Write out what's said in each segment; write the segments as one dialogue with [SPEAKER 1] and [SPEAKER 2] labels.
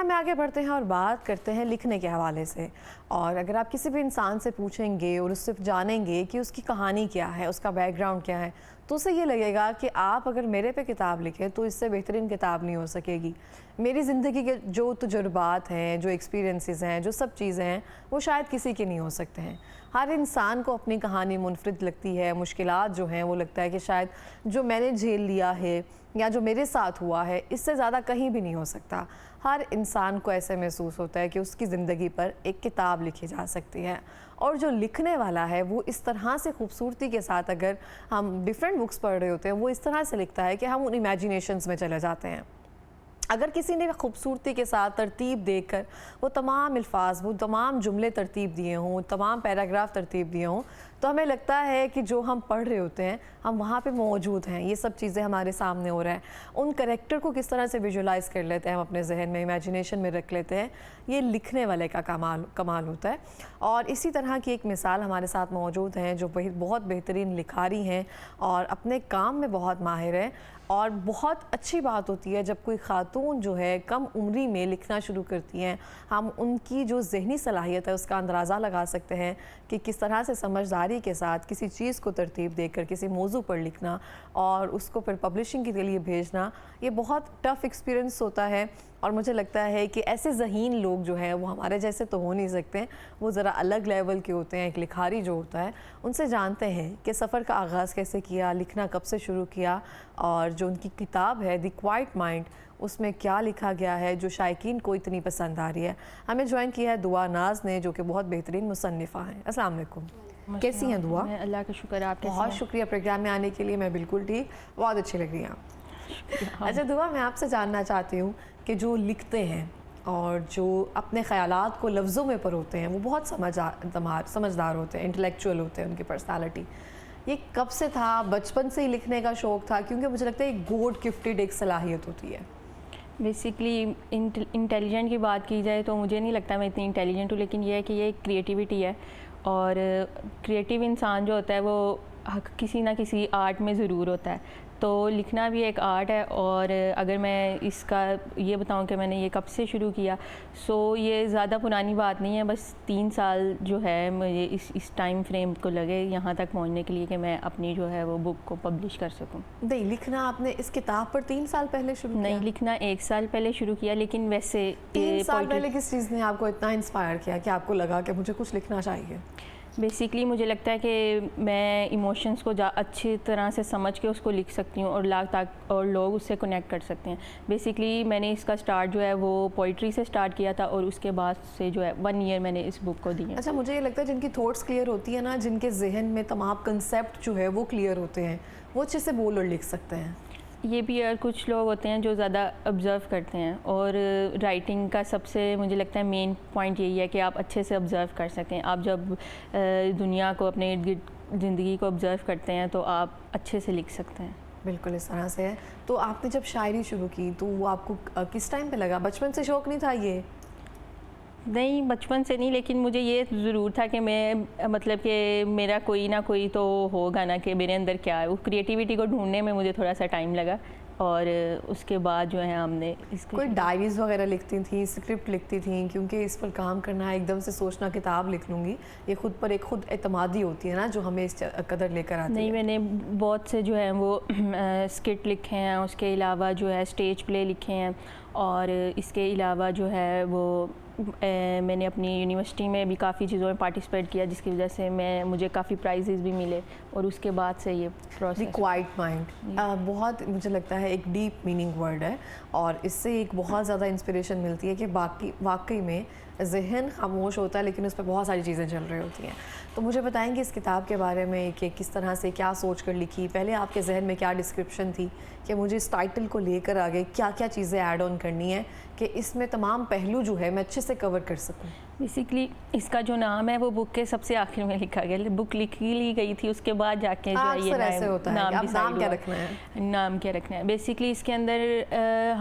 [SPEAKER 1] Programme میں آگے بڑھتے ہیں اور بات کرتے ہیں لکھنے کے حوالے سے. اور اگر آپ کسی بھی انسان سے پوچھیں گے اور اس سے جانیں گے کہ اس کی کہانی کیا ہے, اس کا بیک گراؤنڈ کیا ہے, تو اسے یہ لگے گا کہ آپ اگر میرے پہ کتاب لکھیں تو اس سے بہترین کتاب نہیں ہو سکے گی. میری زندگی کے جو تجربات ہیں, جو ایکسپیرینسز ہیں, جو سب چیزیں ہیں, وہ شاید کسی کے نہیں ہو سکتے ہیں. ہر انسان کو اپنی کہانی منفرد لگتی ہے. مشکلات جو ہیں وہ لگتا ہے کہ شاید جو میں نے جھیل لیا ہے یا جو میرے ساتھ ہوا ہے اس سے زیادہ کہیں بھی نہیں ہو سکتا. ہر انسان کو ایسے محسوس ہوتا ہے کہ اس کی زندگی پر ایک کتاب لکھی جا سکتی ہے, اور جو لکھنے والا ہے وہ اس طرح سے خوبصورتی کے ساتھ, اگر ہم ڈیفرنٹ بکس پڑھ رہے ہوتے ہیں, وہ اس طرح سے لکھتا ہے کہ ہم ان امیجینیشنز میں چلے جاتے ہیں. اگر کسی نے خوبصورتی کے ساتھ ترتیب دے کر وہ تمام الفاظ, وہ تمام جملے ترتیب دیے ہوں, تمام پیراگراف ترتیب دیے ہوں, تو ہمیں لگتا ہے کہ جو ہم پڑھ رہے ہوتے ہیں ہم وہاں پہ موجود ہیں, یہ سب چیزیں ہمارے سامنے ہو رہا ہے. ان کریکٹر کو کس طرح سے ویژولائز کر لیتے ہیں ہم اپنے ذہن میں, امیجینیشن میں رکھ لیتے ہیں, یہ لکھنے والے کا کمال ہوتا ہے. اور اسی طرح کی ایک مثال ہمارے ساتھ موجود ہیں جو بہت بہترین لکھاری ہیں اور اپنے کام میں بہت ماہر ہیں. اور بہت اچھی بات ہوتی ہے جب کوئی خاتون جو ہے کم عمری میں لکھنا شروع کرتی ہیں. ہم ان کی جو ذہنی صلاحیت ہے اس کا اندازہ لگا سکتے ہیں کہ کس طرح سے سمجھداری کے ساتھ کسی چیز کو ترتیب دے کر کسی موضوع پر لکھنا اور اس کو پھر پبلشنگ کے لیے بھیجنا, یہ بہت ٹف ایکسپیرینس ہوتا ہے. اور مجھے لگتا ہے کہ ایسے ذہین لوگ جو ہیں وہ ہمارے جیسے تو ہو نہیں سکتے, وہ ذرا الگ لیول کے ہوتے ہیں. ایک لکھاری جو ہوتا ہے ان سے جانتے ہیں کہ سفر کا آغاز کیسے کیا, لکھنا کب سے شروع کیا, اور جو ان کی کتاب ہے دی کوائٹ مائنڈ اس میں کیا لکھا گیا ہے جو شائقین کو اتنی پسند آ رہی ہے. ہمیں جوائن کیا ہے دعا ناز نے, جو کہ بہت بہترین مصنفہ ہیں. السلام علیکم, کیسی ہیں دعا؟
[SPEAKER 2] اللہ کا شکر, آپ
[SPEAKER 1] بہت شکریہ پروگرام میں آنے کے لیے. میں بالکل ٹھیک, بہت اچھی لگ رہی ہیں آپ. اچھا دعا, میں آپ سے جاننا چاہتی ہوں کہ جو لکھتے ہیں اور جو اپنے خیالات کو لفظوں میں پروتے ہیں وہ بہت سمجھدار ہوتے ہیں, انٹلیکچوئل ہوتے ہیں, ان کی پرسنالٹی, یہ کب سے تھا؟ بچپن سے ہی لکھنے کا شوق تھا؟ کیونکہ مجھے لگتا ہے ایک گوڈ گفٹڈ ایک صلاحیت ہوتی ہے.
[SPEAKER 2] بیسکلی انٹیلیجنٹ کی بات کی جائے تو مجھے نہیں لگتا میں اتنی انٹیلیجنٹ ہوں, لیکن یہ ہے کہ یہ ایک کریٹیوٹی ہے, اور کریٹیو انسان جو ہوتا ہے وہ کسی نہ کسی آرٹ میں ضرور ہوتا ہے. تو لکھنا بھی ایک آرٹ ہے. اور اگر میں اس کا یہ بتاؤں کہ میں نے یہ کب سے شروع کیا, سو یہ زیادہ پرانی بات نہیں ہے, بس 3 سال جو ہے مجھے اس ٹائم فریم کو لگے یہاں تک پہنچنے کے لیے کہ میں اپنی جو ہے وہ بک کو پبلش کر سکوں.
[SPEAKER 1] نہیں, لکھنا آپ نے اس کتاب پر 3 سال پہلے شروع کیا؟
[SPEAKER 2] نہیں, لکھنا 1 سال پہلے شروع کیا, لیکن ویسے
[SPEAKER 1] 3 سال پہلے کس چیز نے آپ کو اتنا انسپائر کیا کہ آپ کو لگا کہ مجھے کچھ لکھنا چاہیے؟
[SPEAKER 2] بیسکلی مجھے لگتا ہے کہ میں ایموشنس کو اچھی طرح سے سمجھ کے اس کو لکھ سکتی ہوں اور لوگ اس سے کنیکٹ کر سکتے ہیں. بیسکلی میں نے اس کا سٹارٹ جو ہے وہ پوئٹری سے سٹارٹ کیا تھا, اور اس کے بعد سے جو ہے 1 ایئر میں نے اس بک کو دی ہے.
[SPEAKER 1] اچھا, مجھے یہ لگتا ہے جن کی تھاٹس کلیئر ہوتی ہیں نا, جن کے ذہن میں تمام کنسیپٹ جو ہے وہ کلیئر ہوتے ہیں, وہ اچھے سے بول اور لکھ سکتے ہیں.
[SPEAKER 2] یہ بھی اور کچھ لوگ ہوتے ہیں جو زیادہ آبزرو کرتے ہیں, اور رائٹنگ کا سب سے مجھے لگتا ہے مین پوائنٹ یہی ہے کہ آپ اچھے سے آبزرو کر سکیں. آپ جب دنیا کو, اپنے ارد گرد زندگی کو آبزرو کرتے ہیں تو آپ اچھے سے لکھ سکتے ہیں.
[SPEAKER 1] بالکل اس طرح سے ہے. تو آپ نے جب شاعری شروع کی تو وہ آپ کو کس ٹائم پہ لگا؟ بچپن سے شوق نہیں تھا یہ؟
[SPEAKER 2] نہیں, بچپن سے نہیں, لیکن مجھے یہ ضرور تھا کہ میں مطلب کہ میرا کوئی نہ کوئی تو ہوگا نا, کہ میرے اندر کیا ہے. وہ کریٹیوٹی کو ڈھونڈنے میں مجھے تھوڑا سا ٹائم لگا, اور اس کے بعد جو ہے ہم نے
[SPEAKER 1] کوئی ڈائریز وغیرہ لکھتی تھیں, اسکرپٹ لکھتی تھیں؟ کیونکہ اس پر کام کرنا ہے, ایک دم سے سوچنا کتاب لکھ لوں گی, یہ خود پر ایک خود اعتمادی ہوتی ہے نا جو ہمیں اس قدر لے کر آتی ہے.
[SPEAKER 2] نہیں, میں نے بہت سے جو ہیں وہ اسکٹ لکھے ہیں, اس کے علاوہ جو ہے اسٹیج پلے لکھے ہیں, اور اس کے علاوہ جو ہے وہ میں نے اپنی یونیورسٹی میں بھی کافی چیزوں میں پارٹیسپیٹ کیا, جس کی وجہ سے مجھے کافی پرائزز بھی ملے, اور اس کے بعد سے یہ پروسیس.
[SPEAKER 1] دی کوائٹ مائنڈ بہت مجھے لگتا ہے ایک ڈیپ میننگ ورڈ ہے, اور اس سے ایک بہت زیادہ انسپریشن ملتی ہے کہ واقعی میں ذہن خاموش ہوتا ہے لیکن اس پہ بہت ساری چیزیں چل رہی ہوتی ہیں. تو مجھے بتائیں گے اس کتاب کے بارے میں کہ کس طرح سے, کیا سوچ کر لکھی؟ پہلے آپ کے ذہن میں کیا ڈسکرپشن تھی کہ مجھے اس ٹائٹل کو لے کر آگے کیا کیا چیزیں ایڈ آن کرنی ہے کہ اس میں تمام پہلو جو ہے میں اچھے سے کور کر سکوں؟
[SPEAKER 2] بیسکلی اس کا جو نام ہے وہ بک کے سب سے آخر میں لکھا گیا. بک لکھی لی گئی تھی, اس کے بعد جا کے جو ہے یہ نام کیا رکھنا ہے. بیسکلی اس کے اندر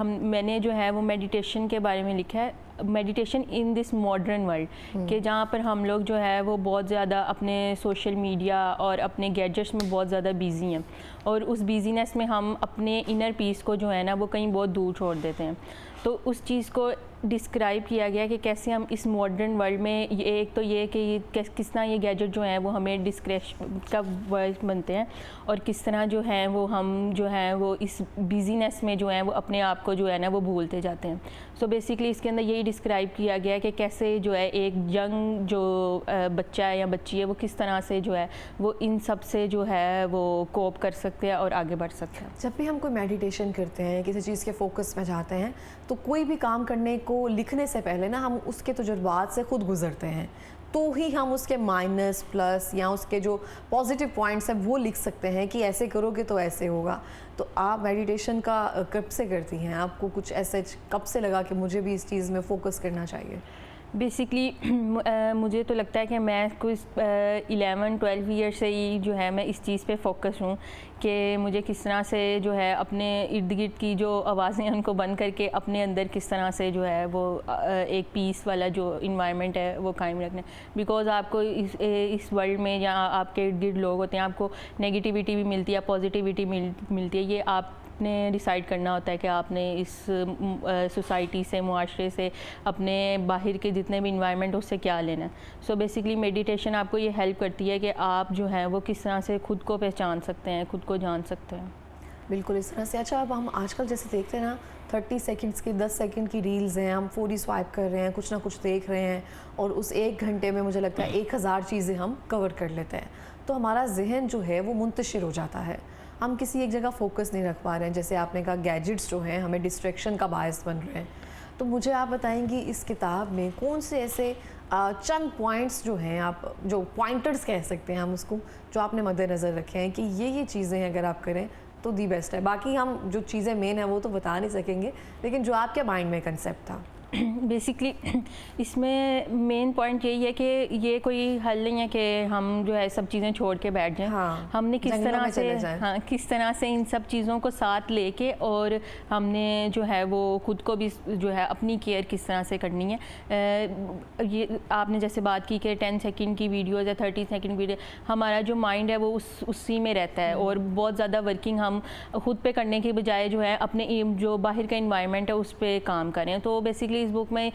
[SPEAKER 2] میں نے جو ہے وہ میڈیٹیشن کے بارے میں لکھا ہے, meditation in this modern world, کہ جہاں پر ہم لوگ جو ہے وہ بہت زیادہ اپنے سوشل میڈیا اور اپنے گیجٹس میں بہت زیادہ بیزی ہیں, اور اس بیزینس میں ہم اپنے انر پیس کو جو ہے نا وہ کہیں بہت دور چھوڑ دیتے ہیں. تو اس چیز کو ڈسکرائب کیا گیا کہ کیسے ہم اس ماڈرن ورلڈ میں ایک تو یہ کہ کس طرح یہ گیجٹ جو ہیں وہ ہمیں ڈسکریشن کا باعث بنتے ہیں اور کس طرح جو ہیں وہ ہم جو ہیں وہ اس بیزینس میں جو ہیں وہ اپنے آپ کو جو ہے نا وہ بھولتے جاتے ہیں. سو بیسکلی اس کے اندر یہی ڈسکرائب کیا گیا ہے کہ کیسے جو ہے ایک ینگ جو بچہ ہے یا بچی ہے وہ کس طرح سے جو ہے وہ ان سب سے جو ہے وہ کوپ کر سکتے ہیں اور آگے بڑھ سکتے ہیں.
[SPEAKER 1] جب بھی ہم کوئی میڈیٹیشن کرتے ہیں, کسی چیز کے فوکس میں جاتے ہیں, تو کوئی بھی کام کرنے کو لکھنے سے پہلے نا ہم اس کے تجربات سے خود گزرتے ہیں, تو ہی ہم اس کے مائنس پلس یا اس کے جو پازیٹیو پوائنٹس ہیں وہ لکھ سکتے ہیں کہ ایسے کرو گے تو ایسے ہوگا. تو آپ میڈیٹیشن کا کب سے کرتی ہیں؟ آپ کو کچھ ایسے کب سے لگا کہ مجھے بھی اس چیز میں فوکس کرنا چاہیے؟
[SPEAKER 2] بیسکلی مجھے تو لگتا ہے کہ میں کچھ 11-12 ایئر سے ہی جو ہے میں اس چیز پہ فوکس ہوں کہ مجھے کس طرح سے جو ہے اپنے ارد گرد کی جو آوازیں ہیں ان کو بند کر کے اپنے اندر کس طرح سے جو ہے وہ ایک پیس والا جو انوائرمنٹ ہے وہ قائم رکھنا ہے. بیکاز آپ کو اس ورلڈ میں یا آپ کے ارد گرد لوگ ہوتے ہیں, آپ کو نگیٹیوٹی بھی ملتی ہے, پازیٹیوٹی ملتی ہے. یہ آپ نے ڈیسائیڈ کرنا ہوتا ہے کہ آپ نے اس سوسائٹی سے, معاشرے سے, اپنے باہر کے جتنے بھی انوائرمنٹ اس سے کیا لینا ہے. سو بیسکلی میڈیٹیشن آپ کو یہ ہیلپ کرتی ہے کہ آپ جو ہیں وہ کس طرح سے خود کو پہچان سکتے ہیں, خود کو جان سکتے ہیں.
[SPEAKER 1] بالکل اس طرح سے. اچھا, اب ہم آج کل جیسے دیکھتے ہیں نا 30 سیکنڈس کی 10 سیکنڈ کی ریلز ہیں, ہم فوری سوائپ کر رہے ہیں, کچھ نہ کچھ دیکھ رہے ہیں, اور اس 1 گھنٹے میں مجھے لگتا ہے 1000 چیزیں ہم کور کر لیتے ہیں. تو ہمارا ذہن جو ہے وہ منتشر ہو جاتا ہے, ہم کسی ایک جگہ فوکس نہیں رکھ پا رہے ہیں. جیسے آپ نے کہا گیجٹس جو ہیں ہمیں ڈسٹریکشن کا باعث بن رہے ہیں. تو مجھے آپ بتائیں گی اس کتاب میں کون سے ایسے چند پوائنٹس جو ہیں, آپ جو پوائنٹرز کہہ سکتے ہیں ہم اس کو, جو آپ نے مد نظر رکھے ہیں کہ یہ چیزیں اگر آپ کریں تو دی بیسٹ ہے. باقی ہم جو چیزیں مین ہیں وہ تو بتا نہیں سکیں گے, لیکن جو آپ کے مائنڈ میں کنسیپٹ تھا.
[SPEAKER 2] بیسکلی اس میں مین پوائنٹ یہی ہے کہ یہ کوئی حل نہیں ہے کہ ہم جو ہے سب چیزیں چھوڑ کے بیٹھ جائیں. ہم نے کس طرح سے ان سب چیزوں کو ساتھ لے کے, اور ہم نے جو ہے وہ خود کو بھی جو ہے اپنی کیئر کس طرح سے کرنی ہے. یہ آپ نے جیسے بات کی کہ 10 سیکنڈ کی ویڈیوز یا 30 سیکنڈ ویڈیو, ہمارا جو مائنڈ ہے وہ اسی میں رہتا ہے, اور بہت زیادہ ورکنگ ہم خود پہ کرنے کے بجائے جو ہے اپنے جو باہر کا انوائرمنٹ ہے اس پہ کام کریں. تو بیسکلی اس بک میں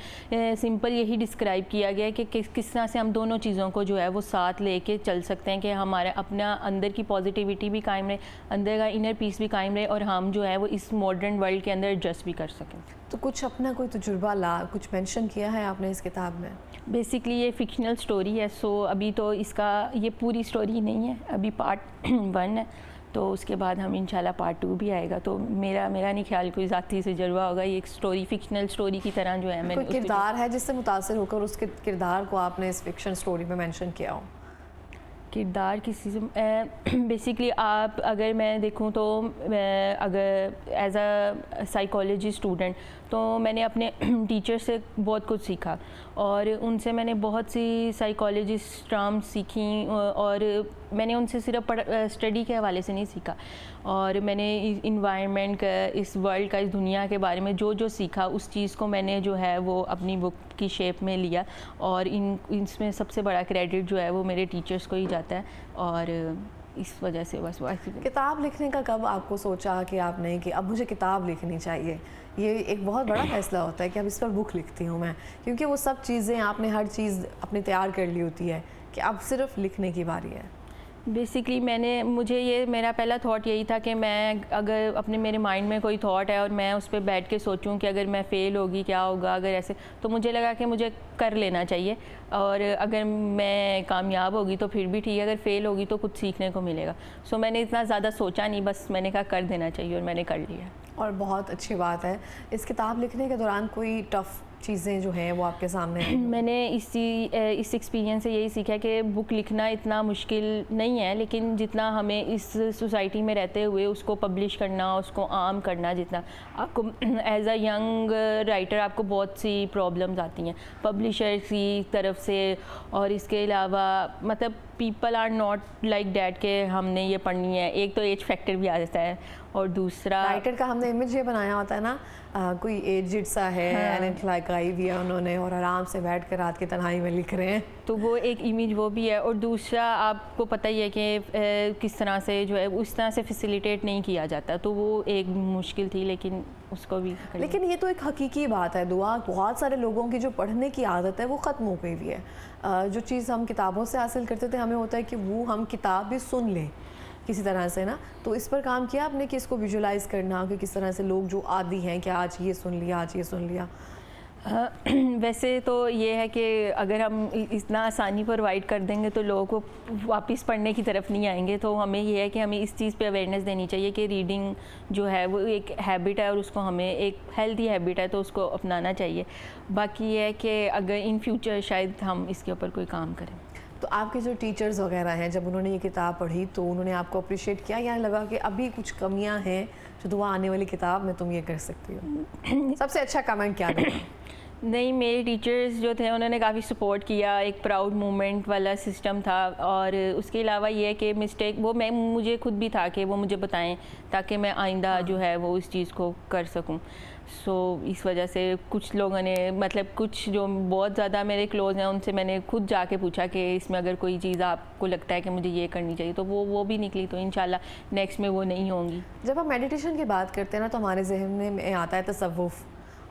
[SPEAKER 2] سمپل یہی ڈسکرائب کیا گیا ہے کہ کس طرح سے ہم دونوں چیزوں کو جو ہے وہ ساتھ لے کے چل سکتے ہیں کہ ہمارے اپنا اندر کی پازیٹیوٹی بھی قائم رہے, اندر کا انر پیس بھی قائم رہے, اور ہم جو ہے وہ اس ماڈرن ورلڈ کے اندر ایڈجسٹ بھی کر سکیں.
[SPEAKER 1] تو کچھ اپنا کوئی تجربہ کچھ مینشن کیا ہے آپ نے اس کتاب میں؟
[SPEAKER 2] بیسکلی یہ فکشنل سٹوری ہے, سو ابھی تو اس کا یہ پوری سٹوری نہیں ہے, ابھی پارٹ 1 ہے, تو اس کے بعد ہم انشاءاللہ پارٹ 2 بھی آئے گا. تو میرا نہیں خیال کوئی ذاتی تجربہ ہوگا, یہ ایک سٹوری فکشنل سٹوری کی طرح جو ہے. میں
[SPEAKER 1] کوئی کردار ہے جس سے متاثر ہو کر اس کے کردار کو آپ نے اس فکشن سٹوری میں مینشن کیا ہو؟
[SPEAKER 2] کردار کسی سے بیسکلی آپ اگر میں دیکھوں تو اگر ایز اے سائیکالوجی اسٹوڈنٹ تو میں نے اپنے ٹیچر سے بہت کچھ سیکھا, اور ان سے میں نے بہت سی سائیکالوجی ٹرمز سیکھیں, اور میں نے ان سے صرف اسٹڈی کے حوالے سے نہیں سیکھا, اور میں نے انوائرمنٹ کا, اس ورلڈ کا, اس دنیا کے بارے میں جو سیکھا اس چیز کو میں نے جو ہے وہ اپنی بک کی شیپ میں لیا, اور اس میں سب سے بڑا کریڈٹ جو ہے وہ میرے ٹیچرز کو ہی جاتا ہے. اور اس وجہ سے بس
[SPEAKER 1] کتاب لکھنے کا کب آپ کو سوچا کہ آپ نے کہ اب مجھے کتاب لکھنی چاہیے؟ یہ ایک بہت بڑا فیصلہ ہوتا ہے کہ اب اس پر بک لکھتی ہوں میں, کیونکہ وہ سب چیزیں آپ نے ہر چیز اپنے تیار کر لی ہوتی ہے کہ اب صرف لکھنے کی باری ہے.
[SPEAKER 2] بیسکلی میرا پہلا تھاٹ یہی تھا کہ میں اگر میرے مائنڈ میں کوئی تھاٹ ہے اور میں اس پہ بیٹھ کے سوچوں کہ اگر میں فیل ہوگی کیا ہوگا, اگر ایسے, تو مجھے لگا کہ مجھے کر لینا چاہیے, اور اگر میں کامیاب ہوگی تو پھر بھی ٹھیک ہے, اگر فیل ہوگی تو کچھ سیکھنے کو ملے گا. سو میں نے اتنا زیادہ سوچا نہیں, بس میں نے کہا کر دینا چاہیے, اور میں نے کر لیا.
[SPEAKER 1] اور بہت اچھی بات ہے. اس کتاب لکھنے کے دوران کوئی ٹف چیزیں جو ہیں وہ آپ کے سامنے ہیں؟
[SPEAKER 2] میں نے اس ایکسپیرینس سے یہی سیکھا کہ بک لکھنا اتنا مشکل نہیں ہے, لیکن جتنا ہمیں اس سوسائٹی میں رہتے ہوئے اس کو پبلش کرنا, اس کو عام کرنا, جتنا آپ کو ایز اے ینگ رائٹر آپ کو بہت سی پرابلمز آتی ہیں پبلشر کی طرف سے, اور اس کے علاوہ مطلب people are not like that کہ ہم نے یہ پڑھنی ہے. ایک تو ایج فیکٹر بھی آ جاتا ہے, اور دوسرا
[SPEAKER 1] رائٹر کا ہم نے امیج یہ بنایا ہوتا ہے نا, کوئی ایجڈ سا ہے, اینٹ لائک آئی بھی ہے انہوں نے, اور آرام سے بیٹھ کر رات کی تنہائی میں لکھ رہے ہیں,
[SPEAKER 2] تو وہ ایک امیج وہ بھی ہے. اور دوسرا آپ کو پتہ ہی ہے کہ کس طرح سے جو ہے اس طرح سے فیسیلیٹیٹ نہیں کیا جاتا, تو وہ ایک مشکل تھی, لیکن اس کو بھی کر لیں۔
[SPEAKER 1] لیکن یہ تو ایک حقیقی بات ہے دعا، بہت سارے لوگوں کی جو پڑھنے کی عادت ہے وہ ختم ہو گئی ہوئی ہے۔ جو چیز ہم کتابوں سے حاصل کرتے تھے ہمیں ہوتا ہے کہ وہ ہم کتاب بھی سن لیں کسی طرح سے نا، تو اس پر کام کیا آپ نے کہ اس کو ویژولائز کرنا کہ کس طرح سے لوگ جو عادی ہیں کہ آج یہ سن لیا آج یہ سن لیا؟
[SPEAKER 2] ویسے تو یہ ہے کہ اگر ہم اتنا آسانی پرووائڈ کر دیں گے تو لوگوں کو واپس پڑھنے کی طرف نہیں آئیں گے، تو ہمیں یہ ہے کہ ہمیں اس چیز پہ اویئرنیس دینی چاہیے کہ ریڈنگ جو ہے وہ ایک ہیبٹ ہے اور اس کو ہمیں ایک ہیلتھی ہیبٹ ہے تو اس کو اپنانا چاہیے۔ باقی یہ ہے کہ اگر ان فیوچر شاید ہم اس کے اوپر کوئی کام کریں۔
[SPEAKER 1] تو آپ کے جو ٹیچرز وغیرہ ہیں جب انہوں نے یہ کتاب پڑھی تو انہوں نے آپ کو اپریشیٹ کیا یا لگا کہ ابھی کچھ کمیاں ہیں جو دعا آنے والی کتاب میں تم یہ کر سکتی ہو؟ سب سے اچھا کمنٹ کیا لگا؟
[SPEAKER 2] نہیں، میرے ٹیچرز جو تھے انہوں نے کافی سپورٹ کیا، ایک پراؤڈ مومنٹ والا سسٹم تھا، اور اس کے علاوہ یہ ہے کہ مسٹیک وہ مجھے خود بھی تھا کہ وہ مجھے بتائیں تاکہ میں آئندہ جو ہے وہ اس چیز کو کر سکوں۔ سو اس وجہ سے کچھ لوگوں نے مطلب کچھ جو بہت زیادہ میرے کلوز ہیں ان سے میں نے خود جا کے پوچھا کہ اس میں اگر کوئی چیز آپ کو لگتا ہے کہ مجھے یہ کرنی چاہیے تو وہ بھی نکلی، تو انشاءاللہ نیکسٹ میں وہ نہیں ہوں گی۔
[SPEAKER 1] جب ہم میڈیٹیشن کی بات کرتے ہیں نا تو ہمارے ذہن میں آتا ہے تصوف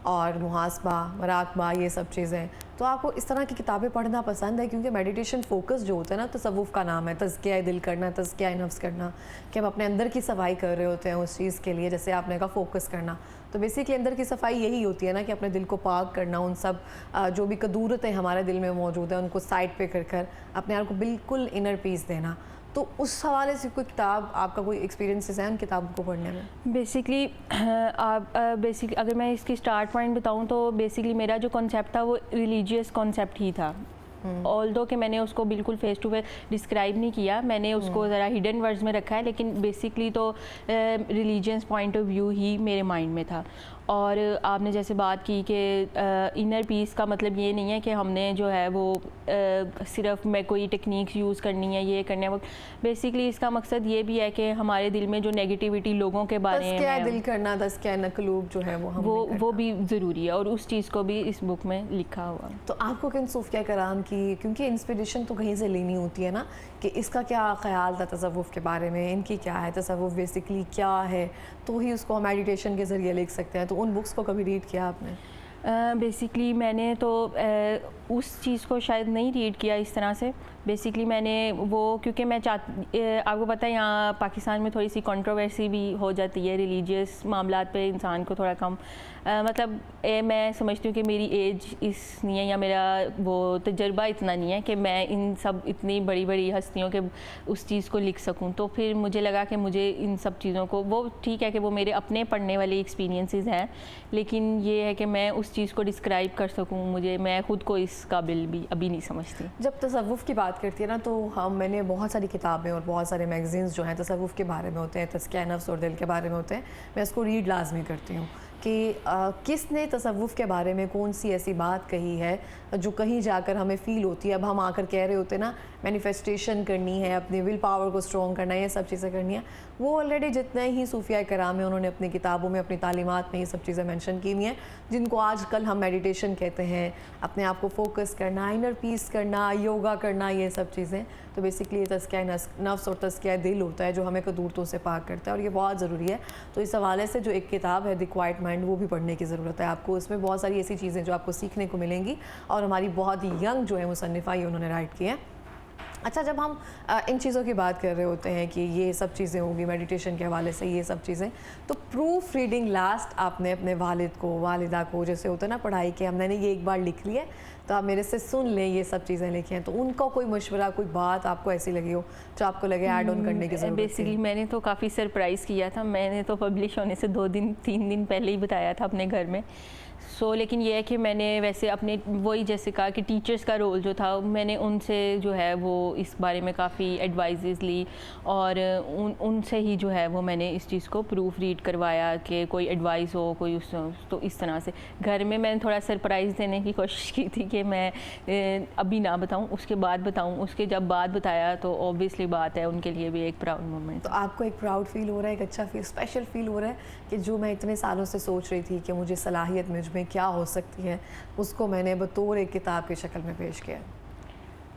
[SPEAKER 1] اور محاسبہ مراقبہ، یہ سب چیزیں، تو آپ کو اس طرح کی کتابیں پڑھنا پسند ہے؟ کیونکہ میڈیٹیشن فوکس جو ہوتا ہے نا تصوف کا نام ہے، تزکیہ دل کرنا، تزکیہ نفس کرنا، کہ ہم اپنے اندر کی صفائی کر رہے ہوتے ہیں اس چیز کے لیے، جیسے آپ نے کہا فوکس کرنا، تو بیسیکلی اندر کی صفائی یہی ہوتی ہے نا کہ اپنے دل کو پاک کرنا، ان سب جو بھی کدورتیں ہمارے دل میں موجود ہیں ان کو سائڈ پہ کر کر اپنے آپ کو بالکل انر پیس دینا۔ تو اس حوالے سے کوئی کتاب آپ کا کوئی ایکسپیرینسز ہیں ان کتابوں کو پڑھنے میں؟
[SPEAKER 2] بیسکلی اگر میں اس کی اسٹارٹ پوائنٹ بتاؤں تو بیسکلی میرا جو کانسیپٹ تھا وہ ریلیجیس کانسیپٹ ہی تھا، آلدو کہ میں نے اس کو بالکل فیس ٹو فیس ڈسکرائب نہیں کیا، میں نے اس کو ذرا ہڈن ورڈز میں رکھا ہے، لیکن بیسکلی تو ریلیجنس پوائنٹ آف ویو ہی میرے مائنڈ میں تھا۔ اور آپ نے جیسے بات کی کہ انر پیس کا مطلب یہ نہیں ہے کہ ہم نے جو ہے وہ صرف میں کوئی ٹیکنیکس یوز کرنی ہے، یہ کرنا ہے وہ، بیسکلی اس کا مقصد یہ بھی ہے کہ ہمارے دل میں جو نیگیٹیوٹی لوگوں کے بارے میں
[SPEAKER 1] تزکیہ دل کرنا، تزکیہ قلوب جو ہے
[SPEAKER 2] وہ بھی ضروری ہے، اور اس چیز کو بھی اس بک میں لکھا ہوا۔
[SPEAKER 1] تو آپ کو کن صوفیہ کرام کی، کیونکہ انسپریشن تو کہیں سے لینی ہوتی ہے نا، کہ اس کا کیا خیال تھا تصوف کے بارے میں، ان کی کیا ہے تصوف بیسکلی کیا ہے، تو ہی اس کو میڈیٹیشن کے ذریعے لکھ سکتے ہیں، تو ان بکس کو کبھی ریڈ کیا آپ نے؟
[SPEAKER 2] بیسکلی میں نے تو اس چیز کو شاید نہیں ریڈ کیا اس طرح سے، بیسکلی میں نے وہ کیونکہ میں آپ کو پتہ ہے یہاں پاکستان میں تھوڑی سی کنٹروورسی بھی ہو جاتی ہے ریلیجیس معاملات پہ، انسان کو تھوڑا کم مطلب میں سمجھتی ہوں کہ میری ایج اس نہیں ہے یا میرا وہ تجربہ اتنا نہیں ہے کہ میں ان سب اتنی بڑی بڑی ہستیوں کے اس چیز کو لکھ سکوں، تو پھر مجھے لگا کہ مجھے ان سب چیزوں کو، وہ ٹھیک ہے کہ وہ میرے اپنے پڑھنے والے ایکسپیرینسز ہیں، لیکن یہ ہے کہ میں اس چیز کو ڈسکرائب کر سکوں، میں خود کو اس قابل بھی ابھی نہیں سمجھتی۔
[SPEAKER 1] جب تصوف کی بات کرتی ہے نا تو میں نے بہت ساری کتابیں اور بہت سارے میگزینز جو ہیں تصوف کے بارے میں ہوتے ہیں، تزکیہ نفس اور دل کے بارے میں ہوتے ہیں، میں اس کو ریڈ لازمی کرتی ہوں کہ کس نے تصوف کے بارے میں کون سی ایسی بات کہی ہے جو کہیں جا کر ہمیں فیل ہوتی ہے، اب ہم آ کر کہہ رہے ہوتے ہیں نا مینیفیسٹیشن کرنی ہے، اپنی ول پاور کو اسٹرانگ کرنا ہے، یہ سب چیزیں کرنی ہیں، وہ آلریڈی جتنے ہی صوفیہ کرام ہیں انہوں نے اپنی کتابوں میں اپنی تعلیمات میں یہ سب چیزیں مینشن کی ہوئی ہیں، جن کو آج کل ہم میڈیٹیشن کہتے ہیں، اپنے آپ کو فوکس کرنا، انر پیس کرنا، یوگا کرنا، یہ سب چیزیں، تو بیسکلی یہ تزکیہ نفس اور تزکیہ دل ہوتا ہے جو ہمیں قدورتوں سے پاک کرتا ہے، اور یہ بہت ضروری ہے۔ تو اس حوالے سے جو ایک کتاب ہے دی کوائٹ مائنڈ، وہ بھی پڑھنے کی ضرورت ہے آپ کو، اس میں بہت ساری ایسی چیزیں جو آپ کو سیکھنے کو ملیں گی، اور ہماری بہت ینگ جو ہے مصنفہ یہ انہوں نے رائٹ کی ہے۔ اچھا، جب ہم ان چیزوں کی بات کر رہے ہوتے ہیں کہ یہ سب چیزیں ہوں گی میڈیٹیشن کے حوالے سے، یہ سب چیزیں، تو پروف ریڈنگ لاسٹ آپ نے اپنے والد کو، والدہ کو، جیسے ہوتا ہے نا پڑھائی کے ہم نے یہ ایک بار لکھ لی ہے تو آپ میرے سے سن لیں یہ سب چیزیں لکھی ہیں، تو ان کا کوئی مشورہ، کوئی بات آپ کو ایسی لگی ہو جو آپ کو لگے ایڈ آن کرنے کی ضرورت؟
[SPEAKER 2] بیسکلی میں نے تو کافی سرپرائز کیا تھا، میں نے تو پبلش ہونے سے 2 دن 3 دن پہلے ہی بتایا تھا اپنے گھر میں، لیکن یہ ہے کہ میں نے ویسے اپنے وہی جیسے کہا کہ ٹیچرز کا رول جو تھا، میں نے ان سے جو ہے وہ اس بارے میں کافی ایڈوائزز لی، اور ان سے ہی جو ہے وہ میں نے اس چیز کو پروف ریڈ کروایا کہ کوئی ایڈوائز ہو کوئی تو اس طرح سے گھر میں نے تھوڑا سرپرائز دینے کی کوشش کی تھی کہ میں ابھی نہ بتاؤں، اس کے بعد بتاؤں، اس کے جب بعد بتایا تو اوبویسلی بات ہے ان کے لیے بھی ایک پراؤڈ مومنٹ۔
[SPEAKER 1] تو آپ کو ایک پراؤڈ فیل ہو رہا ہے، ایک اچھا فیل، اسپیشل فیل ہو رہا ہے کہ جو میں اتنے سالوں سے سوچ رہی تھی کہ مجھے صلاحیت مجھ میں کیا ہو سکتی ہے، اس کو میں نے بطور ایک کتاب کی شکل میں پیش کیا؟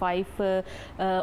[SPEAKER 2] 5